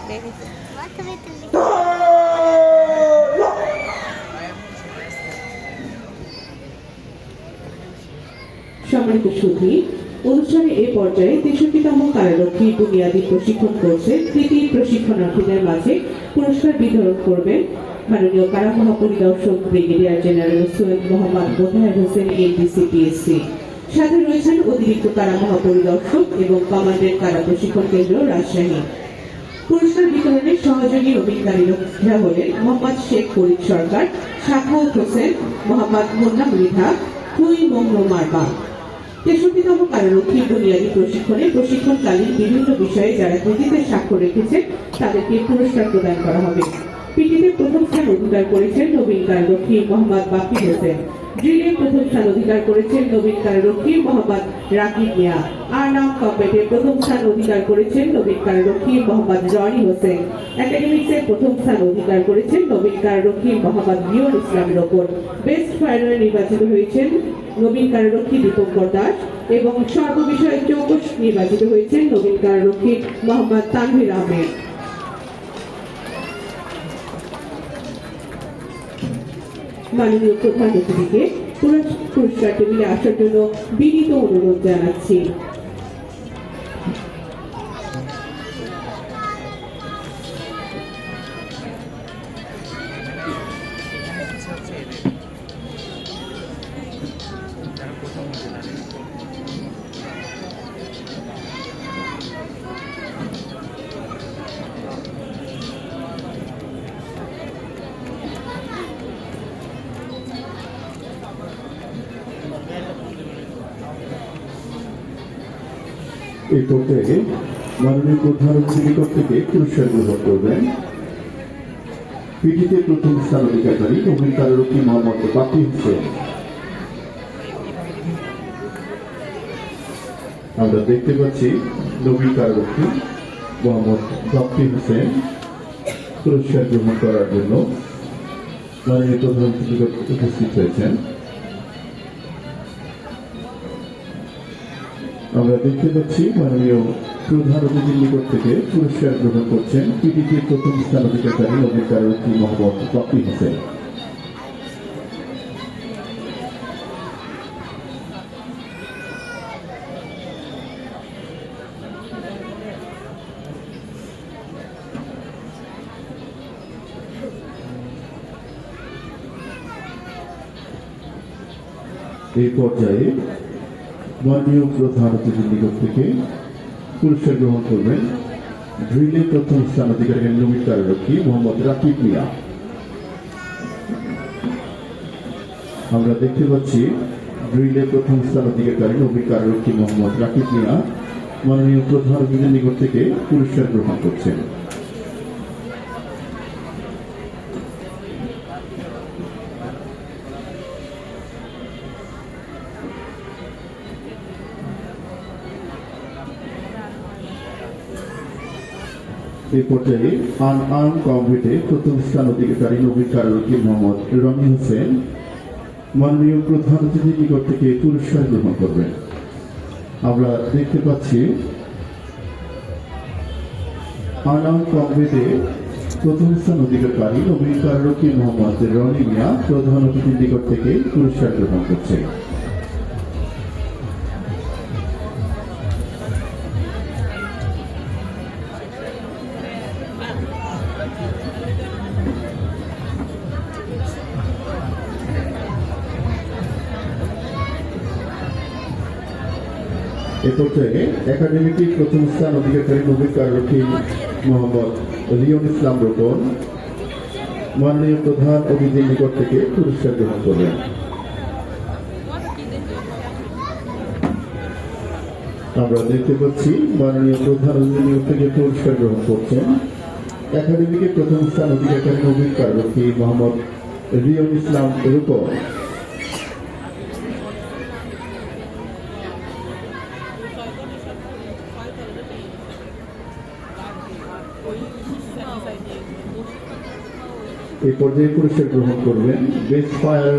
সম্মানিত সুধী, অনুষ্ঠানে এই পর্যায়ে ৬৩তম কারারক্ষী বুনিয়াদী প্রশিক্ষণ কোর্সের তৃতীয় প্রশিক্ষণার্থীদের মাঝে পুরস্কার বিতরণ করবেন মাননীয় কারা মহাপরিদর্শক brigadier general Syed Mohammad Motaher Hossain ADC PSC. সাথে রয়েছেন অতিরিক্ত কারা মহাপরিদর্শক এবং কমান্ডেন্ট কারা প্রশিক্ষণ কেন্দ্র রাজশাহী। পুরস্কার বিতরণে সহযোগী অভিজ্ঞানীরা হলেন মোহাম্মদ শেখ ফরিদ সরকার, সাখাওয়াত হোসেন, মোহাম্মদ মুন্না মৃধা, খুই মোহাম্মদ মারবা। ৬৩তম কারারক্ষী বুনিয়াদী প্রশিক্ষণে প্রশিক্ষণকালীন বিভিন্ন বিষয়ে যারা কৃতিত্বের স্বাক্ষর রেখেছেন তাদেরকে পুরস্কার প্রদান করা হবে। পিটিতে প্রথম স্থান অধিকার করেছেন নবীন কারারক্ষী মোহাম্মদ বাকির হোসেন। ড্রিলে প্রথম স্থান অধিকার করেছেন নবীন কারারক্ষী মোহাম্মদ রাকিব মিয়া। আর্নাম কম্বেটে প্রথম স্থান অধিকার করেছেন নবীন কারারক্ষী মোহাম্মদ রনি হোসেন। একাডেমিক্সে প্রথম স্থান অধিকার করেছেন নবীন কারারক্ষী মোহাম্মদ নিউর ইসলাম রোকন। বেস্ট ফায়ারে নির্বাচিত হয়েছেন নবীন কারারক্ষী দীপঙ্কর দাস এবং সর্ববিষয়ে চৌকস নির্বাচিত হয়েছেন নবীন কারারক্ষী মোহাম্মদ তানভীর আহমেদ। মাননীয় প্রধান অতিথিকে পুরস্কার টেবিলে আসার জন্য বিনীত অনুরোধ জানাচ্ছি। এই পর্যায়ে মাননীয় প্রধান অতিথির নিকট থেকে পুরস্কার গ্রহণ করবেন পিটিতে প্রথম স্থান অধিকারী নবীন কারারক্ষী মোহাম্মদ বাকির হোসেন। আমরা দেখতে পাচ্ছি নবীন কারারক্ষী মোহাম্মদ বাকির হোসেন পুরস্কার গ্রহণ করার জন্য মাননীয় প্রধান অতিথির নিকট উপস্থিত হয়েছেন। আমরা দেখতে পাচ্ছি মাননীয় প্রধান অতিথির নিকট থেকে পুরস্কার গ্রহণ করছেন পিটিতে প্রথম স্থান অধিকারী নবীন কারারক্ষী মোহাম্মদ বাকির হোসেন। এই পর্যায়ে মাননীয় প্রধান অতিথির নিকট থেকে পুরস্কার গ্রহণ করবেন ড্রিলে প্রথম স্থান অধিকারী নবীন কারারক্ষী মোহাম্মদ রাকিব মিয়া। আমরা দেখতে পাচ্ছি ড্রিলে প্রথম স্থান অধিকারী নবীন কারারক্ষী মোহাম্মদ রাকিব মিয়া মাননীয় প্রধান অতিথির নিকট থেকে পুরস্কার গ্রহণ করছেন। এই পর্যায়ে আনআর্ম কমব্যাটে প্রথম স্থান অধিকারী নবীন কারারক্ষী মোহাম্মদ রনি হোসেন মাননীয় প্রধান অতিথির নিকট থেকে পুরস্কার গ্রহণ করবেন। আমরা দেখতে পাচ্ছি আনআর্ম কমব্যাটে প্রথম স্থান অধিকারী নবীন কারারক্ষী মোহাম্মদ রনি মিয়া প্রধান অতিথির নিকট থেকে পুরস্কার গ্রহণ করছেন। এ পর্যায়ে একাডেমিতে প্রথম স্থান অধিকারী নবীন কারারক্ষী মোহাম্মদ লিওন ইসলাম রোকন মাননীয় প্রধান অতিথির নিকট থেকে পুরস্কার গ্রহণ করবেন। আমরা দেখতে পাচ্ছি মাননীয় প্রধান অতিথির নিকট থেকে পুরস্কার গ্রহণ করছেন একাডেমিকে প্রথম স্থান অধিকারী নবীন কারারক্ষী মোহাম্মদ লিওন ইসলাম রোকন। এই পর্যায়ে পুরস্কার গ্রহণ করবেন বেস্ট ফায়ার